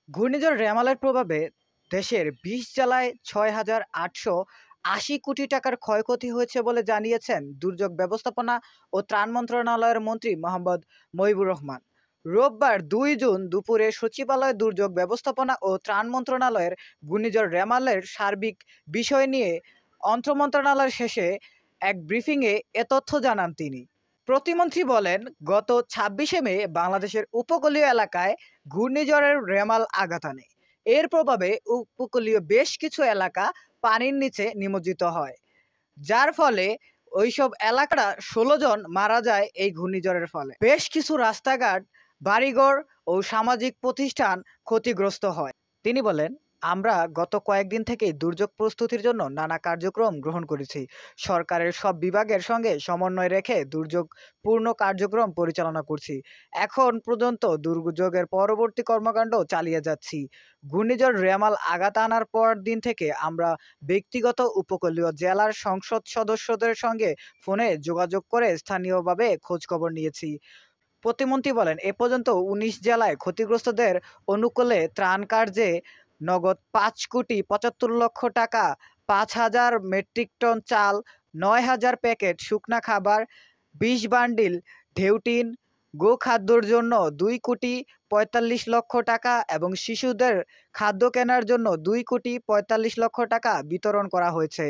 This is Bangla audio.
ঘূর্ণিঝড় রেমালের প্রভাবে দেশের ২০ জেলায় ৬,৮৮০ কোটি টাকার ক্ষয়ক্ষতি হয়েছে বলে জানিয়েছেন দুর্যোগ ব্যবস্থাপনা ও ত্রাণ মন্ত্রণালয়ের মন্ত্রী মোহাম্মদ মহিবুর রহমান। রোববার ২ জুন দুপুরে সচিবালয় দুর্যোগ ব্যবস্থাপনা ও ত্রাণ মন্ত্রণালয়ের ঘূর্ণিঝড় রেমালের সার্বিক বিষয় নিয়ে অন্তর্মন্ত্রণালয়ের শেষে এক ব্রিফিংয়ে এ তথ্য জানান তিনি। প্রতিমন্ত্রী বলেন, গত ২৬শে মে বাংলাদেশের উপকূলীয় এলাকায় ঘূর্ণিঝড়ের রেমাল আঘাত আনে। এর প্রভাবে উপকূলীয় বেশ কিছু এলাকা পানির নিচে নিমজ্জিত হয়, যার ফলে ওইসব এলাকার ১৬ জন মারা যায় এই ঘূর্ণিঝড়ের ফলে। বেশ কিছু রাস্তাঘাট, বাড়িঘর ও সামাজিক প্রতিষ্ঠান ক্ষতিগ্রস্ত হয়। তিনি বলেন, আমরা গত কয়েকদিন থেকেই দুর্যোগ প্রস্তুতির জন্য নানা কার্যক্রম গ্রহণ করেছি। সরকারের সব বিভাগের সঙ্গে সমন্বয় রেখে দুর্যোগ পূর্ণ কার্যক্রম পরিচালনা করছি। এখন পর্যন্ত দুর্যোগের পরবর্তী কর্মকাণ্ড চালিয়ে যাচ্ছি। ঘূর্ণিঝড় রেমাল আঘাত আনার পর দিন থেকে আমরা ব্যক্তিগত উপকূলীয় জেলার সংসদ সদস্যদের সঙ্গে ফোনে যোগাযোগ করে স্থানীয়ভাবে খোঁজখবর নিয়েছি। প্রতিমন্ত্রী বলেন, এ পর্যন্ত ১৯ জেলায় ক্ষতিগ্রস্তদের অনুকূলে ত্রাণ কার্যে নগদ ৫,৭৫,০০,০০০ টাকা, ৫,০০০ মেট্রিক টন চাল, ৯,০০০ প্যাকেট শুকনা খাবার, ২০ বান্ডিল ঢেউটিন, গোখাদ্যর জন্য ২,৪৫,০০,০০০ টাকা এবং শিশুদের খাদ্য কেনার জন্য ২,৪৫,০০,০০০ টাকা বিতরণ করা হয়েছে।